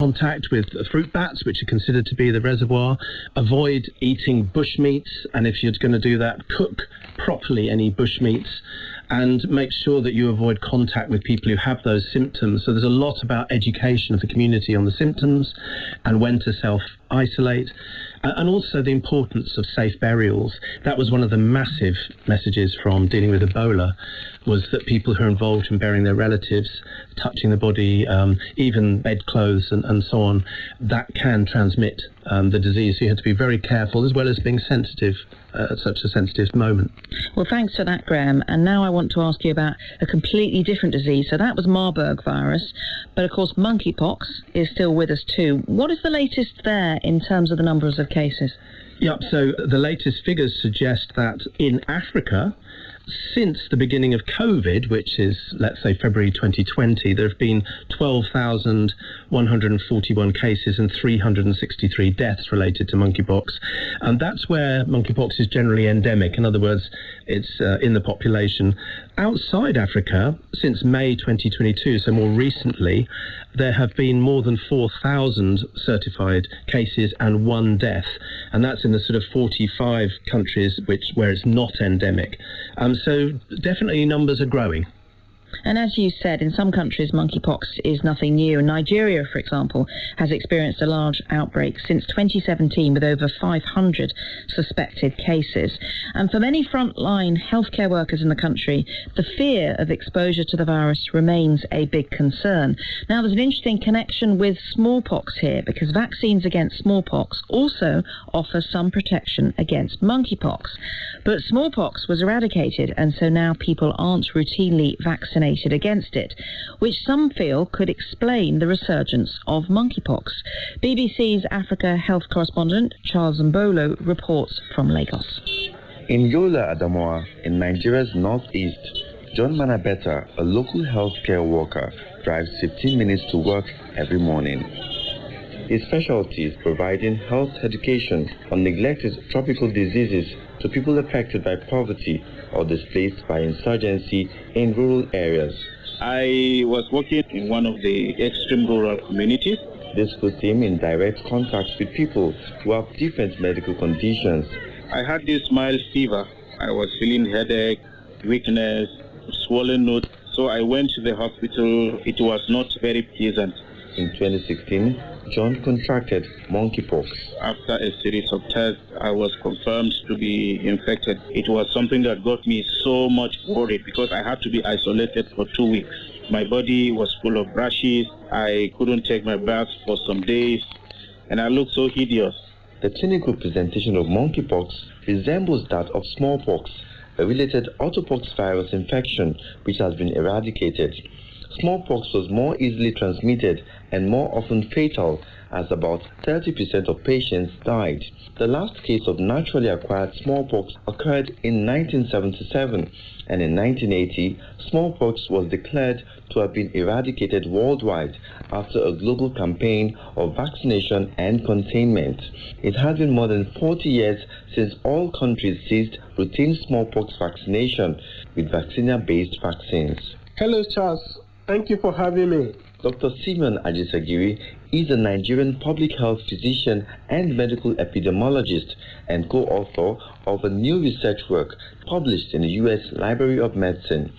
contact with fruit bats, which are considered to be the reservoir. Avoid eating bushmeats, and if you're going to do that, cook properly any bushmeats, and make sure that you avoid contact with people who have those symptoms. So there's a lot about education of the community on the symptoms and when to self-isolate, and also the importance of safe burials. That was one of the massive messages from dealing with Ebola, was that people who are involved in burying their relatives, touching the body, even bedclothes and so on, that can transmit the disease. So you have to be very careful, as well as being sensitive at such a sensitive moment. Well, thanks for that, Graham. And now I want to ask you about a completely different disease. So that was Marburg virus, but of course monkeypox is still with us too. What is the latest there in terms of the numbers of cases? Yep, so the latest figures suggest that in Africa, since the beginning of COVID, which is, let's say, February 2020, there have been 12,141 cases and 363 deaths related to monkeypox. And that's where monkeypox is generally endemic. In other words, it's in the population. Outside Africa, since May 2022, so more recently, there have been more than 4,000 certified cases and 1 death. And that's in the sort of 45 countries where it's not endemic. So definitely numbers are growing. And as you said, in some countries, monkeypox is nothing new. Nigeria, for example, has experienced a large outbreak since 2017 with over 500 suspected cases. And for many frontline healthcare workers in the country, the fear of exposure to the virus remains a big concern. Now, there's an interesting connection with smallpox here, because vaccines against smallpox also offer some protection against monkeypox. But smallpox was eradicated, and so now people aren't routinely vaccinated against it, which some feel could explain the resurgence of monkeypox. BBC's Africa health correspondent Charles Mbolo reports from Lagos. In Yola Adamawa, in Nigeria's northeast, John Manabeta, a local healthcare worker, drives 15 minutes to work every morning. His specialty is providing health education on neglected tropical diseases to people affected by poverty or displaced by insurgency in rural areas. I was working in one of the extreme rural communities. This puts him in direct contact with people who have different medical conditions. I had this mild fever. I was feeling headache, weakness, swollen nose. So I went to the hospital. It was not very pleasant. In 2016, John contracted monkeypox. After a series of tests, I was confirmed to be infected. It was something that got me so much worried because I had to be isolated for 2 weeks. My body was full of rashes. I couldn't take my bath for some days, and I looked so hideous. The clinical presentation of monkeypox resembles that of smallpox, a related orthopox virus infection which has been eradicated. Smallpox was more easily transmitted and more often fatal, as about 30% of patients died. The last case of naturally acquired smallpox occurred in 1977, and in 1980, smallpox was declared to have been eradicated worldwide after a global campaign of vaccination and containment. It has been more than 40 years since all countries ceased routine smallpox vaccination with vaccinia-based vaccines. Hello, Charles. Thank you for having me. Dr. Simeon Ajisagiri is a Nigerian public health physician and medical epidemiologist and co-author of a new research work published in the U.S. Library of Medicine.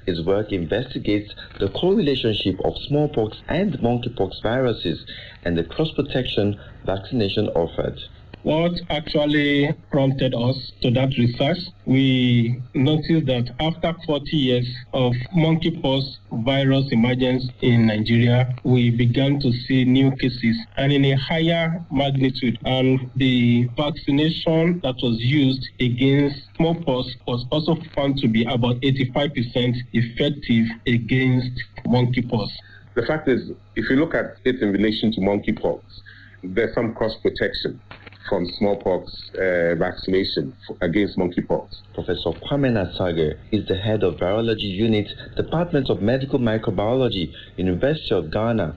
His work investigates the correlationship of smallpox and monkeypox viruses and the cross-protection vaccination offered. What actually prompted us to that research? We noticed that after 40 years of monkeypox virus emergence in Nigeria, we began to see new cases and in a higher magnitude. And the vaccination that was used against smallpox was also found to be about 85% effective against monkeypox. The fact is, if you look at it in relation to monkeypox, there's some cross-protection from smallpox vaccination against monkeypox. Professor Kwame Nasage is the head of Virology Unit, Department of Medical Microbiology, University of Ghana.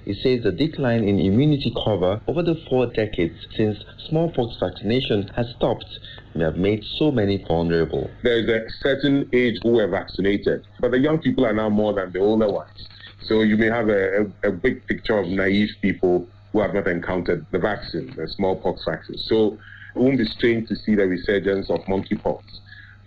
He says the decline in immunity cover over the 4 decades since smallpox vaccination has stopped and have made so many vulnerable. There is a certain age who were vaccinated, but the young people are now more than the older ones. So you may have a big picture of naive people who have not encountered the vaccine, the smallpox vaccine. So it won't be strange to see the resurgence of monkeypox,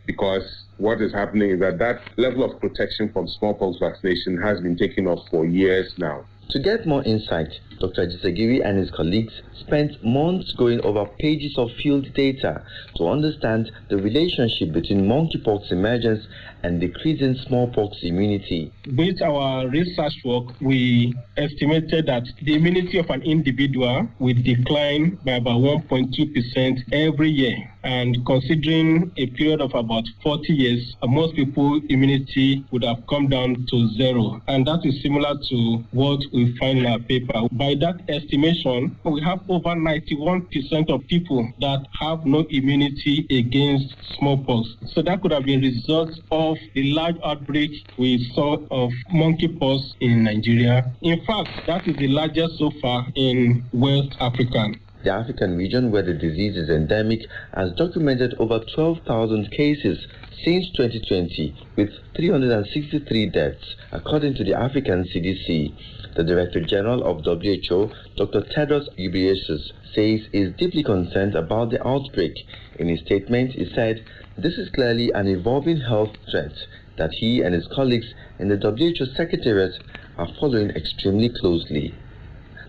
because what is happening is that level of protection from smallpox vaccination has been taken off for years now. To get more insight, Dr. Jisagiri and his colleagues spent months going over pages of field data to understand the relationship between monkeypox emergence and decreasing smallpox immunity. With our research work, we estimated that the immunity of an individual will decline by about 1.2% every year. And considering a period of about 40 years, most people's immunity would have come down to zero. And that is similar to what we find in our paper. By that estimation, we have over 91% of people that have no immunity against smallpox. So that could have been a result of the large outbreak we saw of monkeypox in Nigeria. In fact, that is the largest so far in West Africa. The African region, where the disease is endemic, has documented over 12,000 cases since 2020, with 363 deaths, according to the African CDC. The Director General of WHO, Dr. Tedros Ghebreyesus, says he is deeply concerned about the outbreak. In his statement, he said, "This is clearly an evolving health threat that he and his colleagues in the WHO Secretariat are following extremely closely."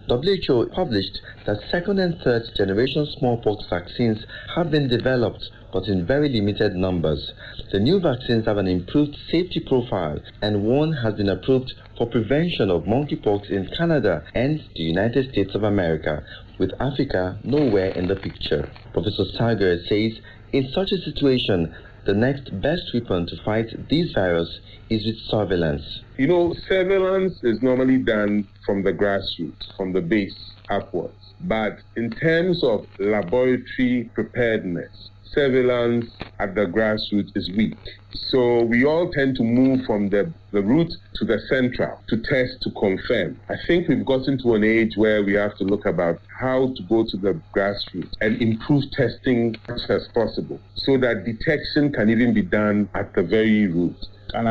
WHO published that second and third generation smallpox vaccines have been developed, but in very limited numbers. The new vaccines have an improved safety profile, and one has been approved for prevention of monkeypox in Canada and the United States of America, with Africa nowhere in the picture. Professor Sagar says, in such a situation, the next best weapon to fight this virus is with surveillance. You know, surveillance is normally done from the grassroots, from the base upwards. But in terms of laboratory preparedness, surveillance at the grassroots is weak. So we all tend to move from the root to the central to test, to confirm. I think we've gotten to an age where we have to look about how to go to the grassroots and improve testing as much as possible so that detection can even be done at the very root. And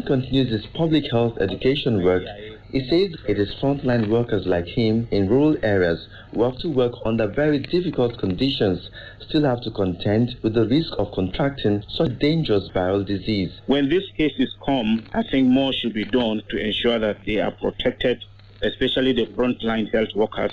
continues his public health education work. He says it is frontline workers like him in rural areas who have to work under very difficult conditions still have to contend with the risk of contracting such dangerous viral disease. When these cases come, I think more should be done to ensure that they are protected, especially the frontline health workers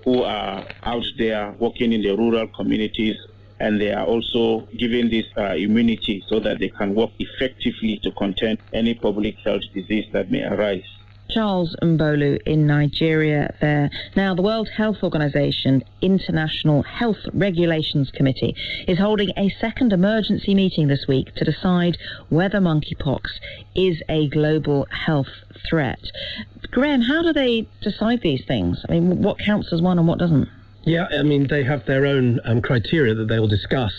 who are out there working in the rural communities, and they are also given this immunity so that they can work effectively to contain any public health disease that may arise. Charles Mbolu in Nigeria there. Now, the World Health Organization International Health Regulations Committee is holding a second emergency meeting this week to decide whether monkeypox is a global health threat. Graham, how do they decide these things? I mean, what counts as one and what doesn't? Yeah, I mean, they have their own criteria that they will discuss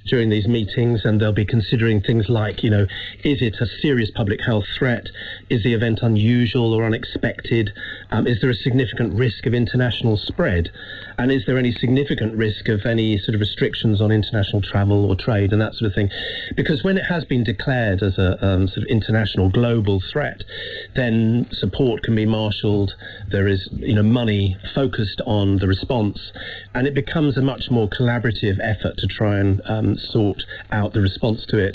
during these meetings, and they'll be considering things like, you know, is it a serious public health threat? Is the event unusual or unexpected? Is there a significant risk of international spread? And is there any significant risk of any sort of restrictions on international travel or trade and that sort of thing? Because when it has been declared as a sort of international global threat, then support can be marshalled. There is, you know, money focused on the response, and it becomes a much more collaborative effort to try and sort out the response to it.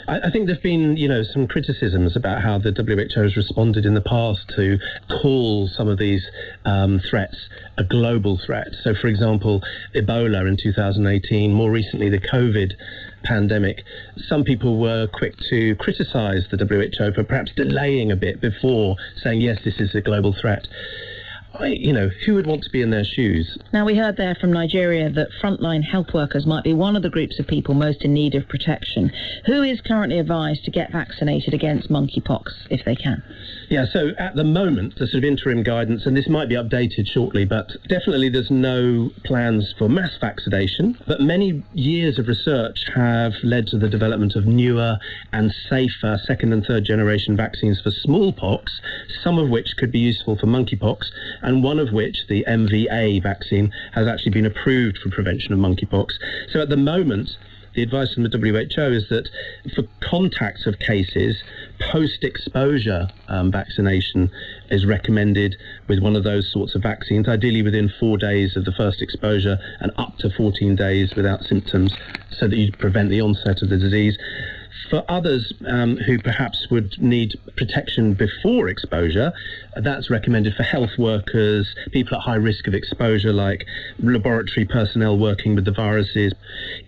I think there's been, you know, some criticisms about how the WHO has responded in the past to call some of these threats a global threat. So, for example, Ebola in 2018, more recently the COVID pandemic. Some people were quick to criticize the WHO for perhaps delaying a bit before saying, yes, this is a global threat. You know, who would want to be in their shoes? Now, we heard there from Nigeria that frontline health workers might be one of the groups of people most in need of protection. Who is currently advised to get vaccinated against monkeypox if they can? Yeah, so at the moment, the sort of interim guidance, and this might be updated shortly, but definitely there's no plans for mass vaccination. But many years of research have led to the development of newer and safer second and third generation vaccines for smallpox, some of which could be useful for monkeypox, and one of which, the MVA vaccine, has actually been approved for prevention of monkeypox. So at the moment, the advice from the WHO is that for contacts of cases, post-exposure vaccination is recommended with one of those sorts of vaccines, ideally within 4 days of the first exposure and up to 14 days without symptoms, so that you prevent the onset of the disease. For others who perhaps would need protection before exposure, that's recommended for health workers, people at high risk of exposure, like laboratory personnel working with the viruses.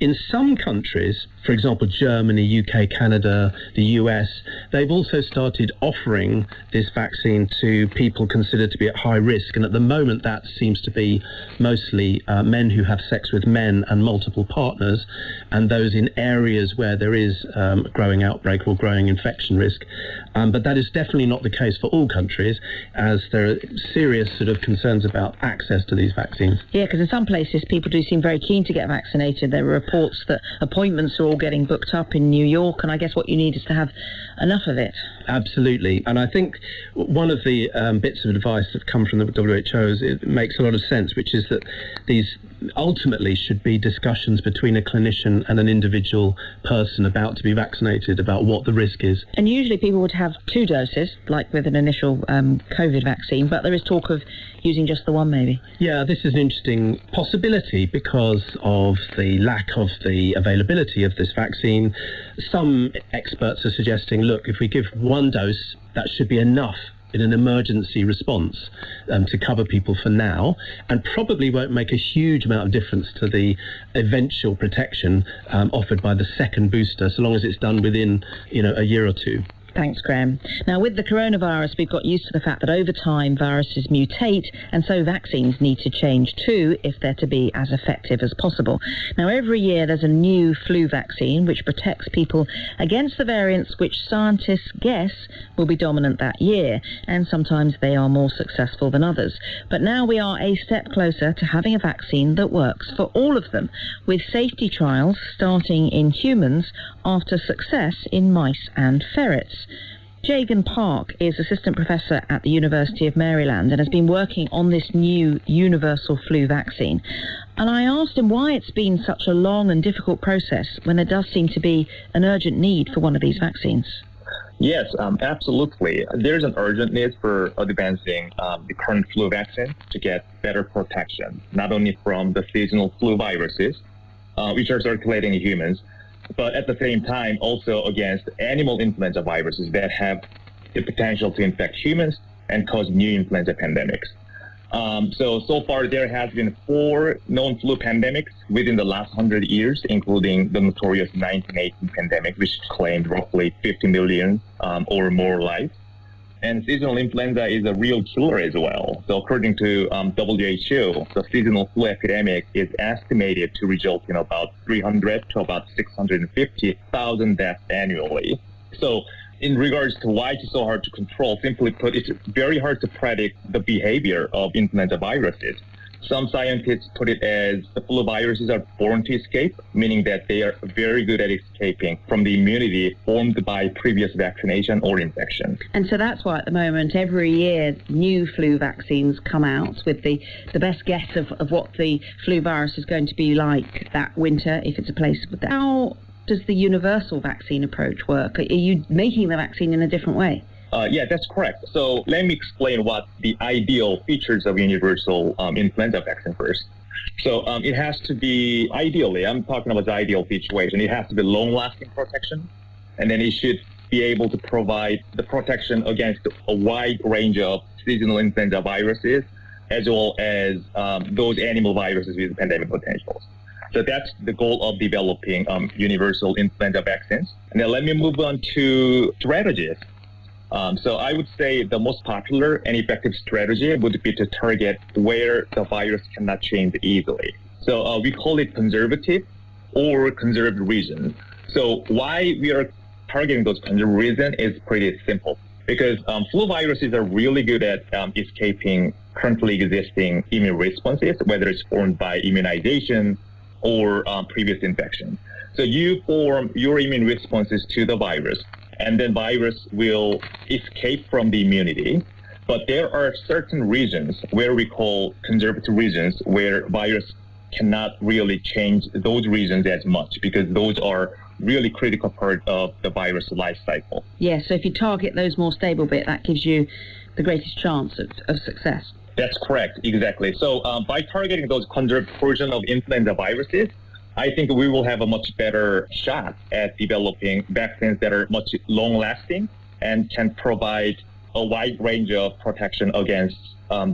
In some countries, for example, Germany, UK, Canada, the US, they've also started offering this vaccine to people considered to be at high risk. And at the moment, that seems to be mostly men who have sex with men and multiple partners, and those in areas where there is a growing outbreak or growing infection risk. But that is definitely not the case for all countries, as there are serious sort of concerns about access to these vaccines. Yeah, because in some places people do seem very keen to get vaccinated. There are reports that appointments are all getting booked up in New York, and I guess what you need is to have enough of it. Absolutely. And I think one of the bits of advice that come from the WHO is, it makes a lot of sense, which is that these ultimately should be discussions between a clinician and an individual person about to be vaccinated, about what the risk is. And usually people would have 2 doses, like with an initial COVID vaccine, but there is talk of using just the one maybe. Yeah, this is an interesting possibility because of the lack of the availability of this vaccine. Some experts are suggesting, look, if we give 1 dose, that should be enough in an emergency response to cover people for now, and probably won't make a huge amount of difference to the eventual protection offered by the second booster, so long as it's done within, a year or 2. Thanks, Graham. Now, with the coronavirus, we've got used to the fact that over time viruses mutate, and so vaccines need to change too if they're to be as effective as possible. Now, every year there's a new flu vaccine which protects people against the variants which scientists guess will be dominant that year, and sometimes they are more successful than others. But now we are a step closer to having a vaccine that works for all of them, with safety trials starting in humans after success in mice and ferrets. Jagan Park is assistant professor at the University of Maryland and has been working on this new universal flu vaccine. And I asked him why it's been such a long and difficult process when there does seem to be an urgent need for one of these vaccines. Yes, absolutely. There's an urgent need for advancing the current flu vaccine to get better protection, not only from the seasonal flu viruses, which are circulating in humans, but at the same time also against animal influenza viruses that have the potential to infect humans and cause new influenza pandemics. So far there has been 4 known flu pandemics within the last 100 years, including the notorious 1918 pandemic, which claimed roughly 50 million or more lives. And seasonal influenza is a real killer as well. So according to WHO, the seasonal flu epidemic is estimated to result in about 300 to about 650,000 deaths annually. So in regards to why it's so hard to control, simply put, it's very hard to predict the behavior of influenza viruses. Some scientists put it as the flu viruses are born to escape, meaning that they are very good at escaping from the immunity formed by previous vaccination or infection. And so that's why at the moment every year new flu vaccines come out with the best guess of what the flu virus is going to be like that winter, if it's a place with that. How does the universal vaccine approach work? Are you making the vaccine in a different way? Yeah, that's correct. So let me explain what the ideal features of universal influenza vaccine first. So it has to be, ideally, I'm talking about the ideal situation, it has to be long-lasting protection, and then it should be able to provide the protection against a wide range of seasonal influenza viruses, as well as those animal viruses with pandemic potentials. So that's the goal of developing universal influenza vaccines. And then let me move on to strategies. So I would say the most popular and effective strategy would be to target where the virus cannot change easily. So we call it conservative or conserved region. So why we are targeting those conserved regions is pretty simple. Because flu viruses are really good at escaping currently existing immune responses, whether it's formed by immunization or previous infection. So you form your immune responses to the virus, and then virus will escape from the immunity. But there are certain regions where we call conservative regions where virus cannot really change those regions as much because those are really critical part of the virus life cycle. Yeah, so if you target those more stable bit, that gives you the greatest chance of success. That's correct, exactly. So by targeting those conserved portion of influenza viruses, I think we will have a much better shot at developing vaccines that are much long-lasting and can provide a wide range of protection against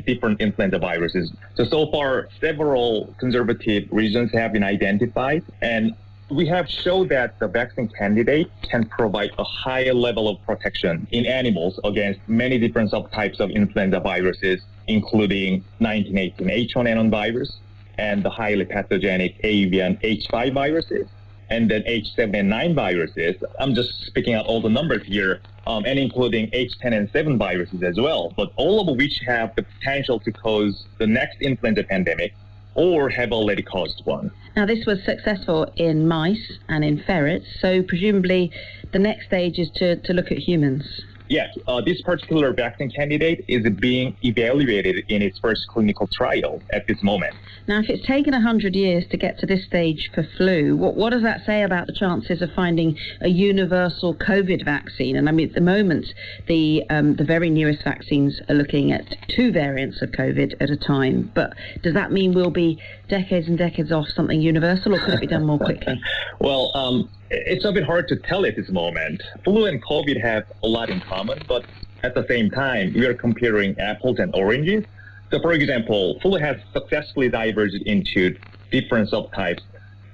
different influenza viruses. So far, several conservative regions have been identified, and we have shown that the vaccine candidate can provide a higher level of protection in animals against many different subtypes of influenza viruses, including 1918 H1N1 virus and the highly pathogenic avian H5 viruses, and then H7 and 9 viruses. I'm just speaking out all the numbers here, and including H10 and 7 viruses as well, but all of which have the potential to cause the next influenza pandemic or have already caused one. Now, this was successful in mice and in ferrets, so presumably the next stage is to look at humans. Yes, this particular vaccine candidate is being evaluated in its first clinical trial at this moment. Now, if it's taken 100 years to get to this stage for flu, what does that say about the chances of finding a universal COVID vaccine? And I mean, at the moment, the very newest vaccines are looking at 2 variants of COVID at a time. But does that mean we'll be decades and decades off something universal, or could it be done more quickly? Well, it's a bit hard to tell at this moment. Flu and COVID have a lot in common, but at the same time, we are comparing apples and oranges. So, for example, flu has successfully diverged into different subtypes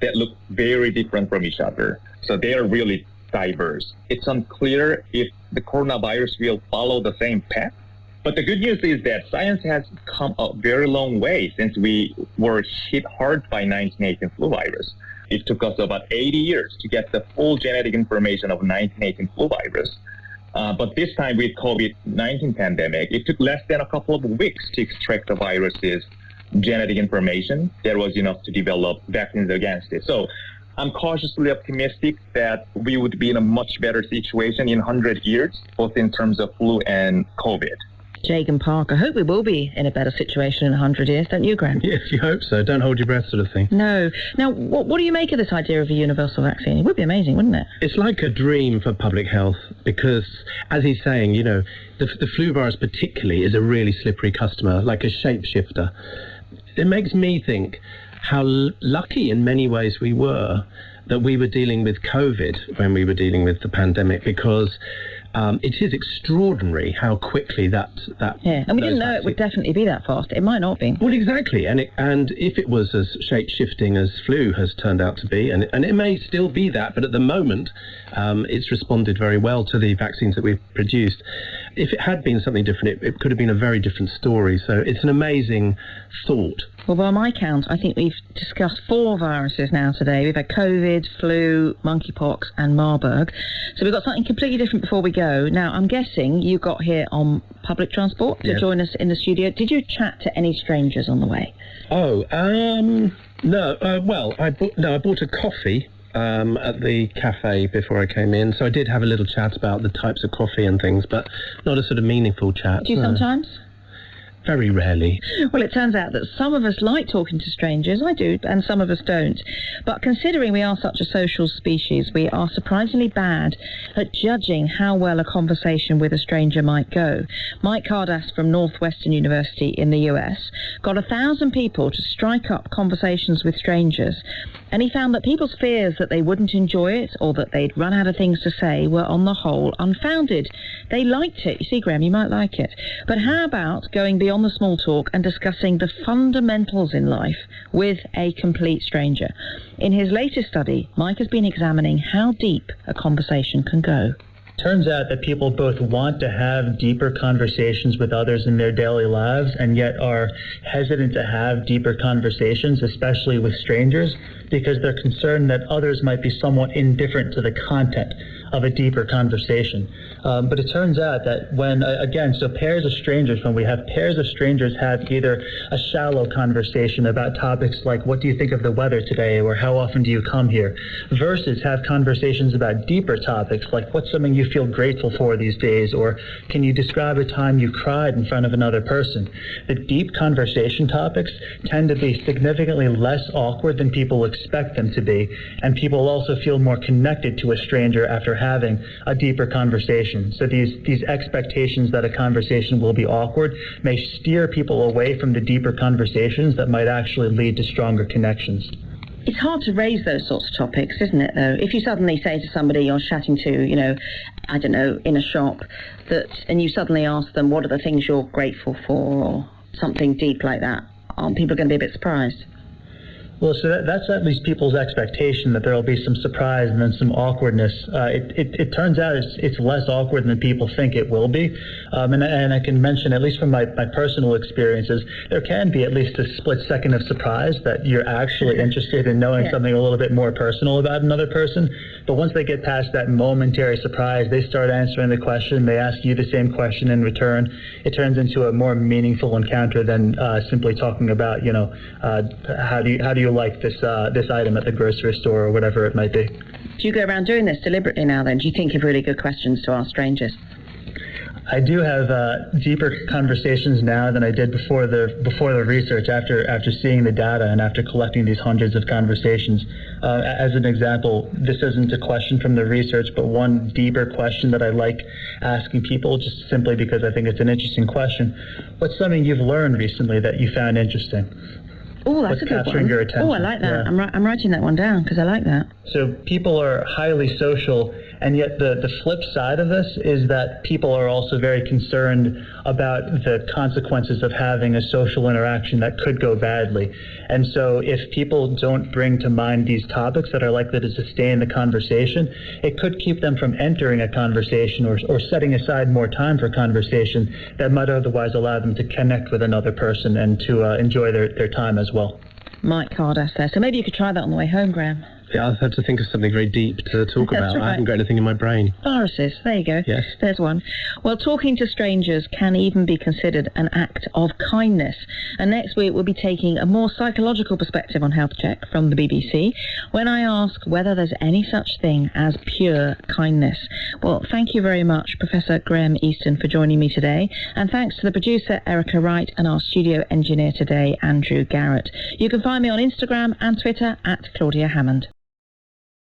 that look very different from each other. So they are really diverse. It's unclear if the coronavirus will follow the same path. But the good news is that science has come a very long way since we were hit hard by 1918 flu virus. It took us about 80 years to get the full genetic information of 1918 flu virus. But this time with COVID-19 pandemic, it took less than a couple of weeks to extract the virus's genetic information that was enough to develop vaccines against it. So I'm cautiously optimistic that we would be in a much better situation in 100 years, both in terms of flu and COVID. Jagan Park, I hope we will be in a better situation in 100 years, don't you, Graham? Yes, you hope so. Don't hold your breath, sort of thing. No. Now, what do you make of this idea of a universal vaccine? It would be amazing, wouldn't it? It's like a dream for public health because, as he's saying, you know, the flu virus particularly is a really slippery customer, like a shapeshifter. It makes me think how lucky in many ways we were that we were dealing with COVID when we were dealing with the pandemic, because it is extraordinary how quickly that yeah, and we didn't know it would definitely be that fast. It might not be. Well, exactly, and if it was as shape-shifting as flu has turned out to be, and it may still be that, but at the moment, it's responded very well to the vaccines that we've produced. If it had been something different, it could have been a very different story. So it's an amazing thought. Well, by my count, I think we've discussed 4 viruses now today. We've had COVID, flu, monkeypox, and Marburg. So we've got something completely different before we go. Now, I'm guessing you got here on public transport to join us in the studio. Did you chat to any strangers on the way? Oh, no. I bought a coffee at the cafe before I came in. So I did have a little chat about the types of coffee and things, but not a sort of meaningful chat. Do you sometimes? Very rarely. Well, it turns out that some of us like talking to strangers. I do, and some of us don't. But considering we are such a social species, we are surprisingly bad at judging how well a conversation with a stranger might go. Mike Cardass from Northwestern University in the US got 1,000 people to strike up conversations with strangers, and he found that people's fears that they wouldn't enjoy it or that they'd run out of things to say were on the whole unfounded. They liked it. You see, Graham, you might like it. But how about going beyond the small talk and discussing the fundamentals in life with a complete stranger? In his latest study, Mike has been examining how deep a conversation can go. Turns out that people both want to have deeper conversations with others in their daily lives and yet are hesitant to have deeper conversations, especially with strangers, because they're concerned that others might be somewhat indifferent to the content of a deeper conversation. But it turns out that when, so pairs of strangers, when we have pairs of strangers have either a shallow conversation about topics like, what do you think of the weather today, or how often do you come here, versus have conversations about deeper topics like, what's something you feel grateful for these days, or can you describe a time you cried in front of another person? The deep conversation topics tend to be significantly less awkward than people expect them to be, and people also feel more connected to a stranger after having a deeper conversation. So these expectations that a conversation will be awkward may steer people away from the deeper conversations that might actually lead to stronger connections. It's hard to raise those sorts of topics, isn't it, though? If you suddenly say to somebody you're chatting to, I don't know, in a shop, and you suddenly ask them, what are the things you're grateful for, or something deep like that, aren't people going to be a bit surprised? Well, so that's at least people's expectation, that there will be some surprise and then some awkwardness. It turns out it's less awkward than people think it will be. And I can mention, at least from my personal experiences, there can be at least a split second of surprise that you're actually interested in knowing something a little bit more personal about another person. But once they get past that momentary surprise, they start answering the question, they ask you the same question in return. It turns into a more meaningful encounter than simply talking about, how do you like this item at the grocery store, or whatever it might be. Do you go around doing this deliberately now then? Do you think of really good questions to ask strangers? I do have deeper conversations now than I did before the research, after seeing the data and after collecting these hundreds of conversations. As an example, this isn't a question from the research, but one deeper question that I like asking people, just simply because I think it's an interesting question. What's something you've learned recently that you found interesting? Oh, that's a good one. Capturing your attention. Oh, I like that. Yeah. I'm writing that one down because I like that. So people are highly social, and yet the flip side of this is that people are also very concerned about the consequences of having a social interaction that could go badly. And so if people don't bring to mind these topics that are likely to sustain the conversation, it could keep them from entering a conversation or setting aside more time for conversation that might otherwise allow them to connect with another person and to enjoy their time as well. Mike Cardass there. So maybe you could try that on the way home, Graham. Yeah, I've had to think of something very deep to talk about. Right. I haven't got anything in my brain. Viruses, there you go. Yes. There's one. Well, talking to strangers can even be considered an act of kindness. And next week we'll be taking a more psychological perspective on Health Check from the BBC when I ask whether there's any such thing as pure kindness. Well, thank you very much, Professor Graham Easton, for joining me today. And thanks to the producer, Erica Wright, and our studio engineer today, Andrew Garrett. You can find me on Instagram and Twitter at Claudia Hammond.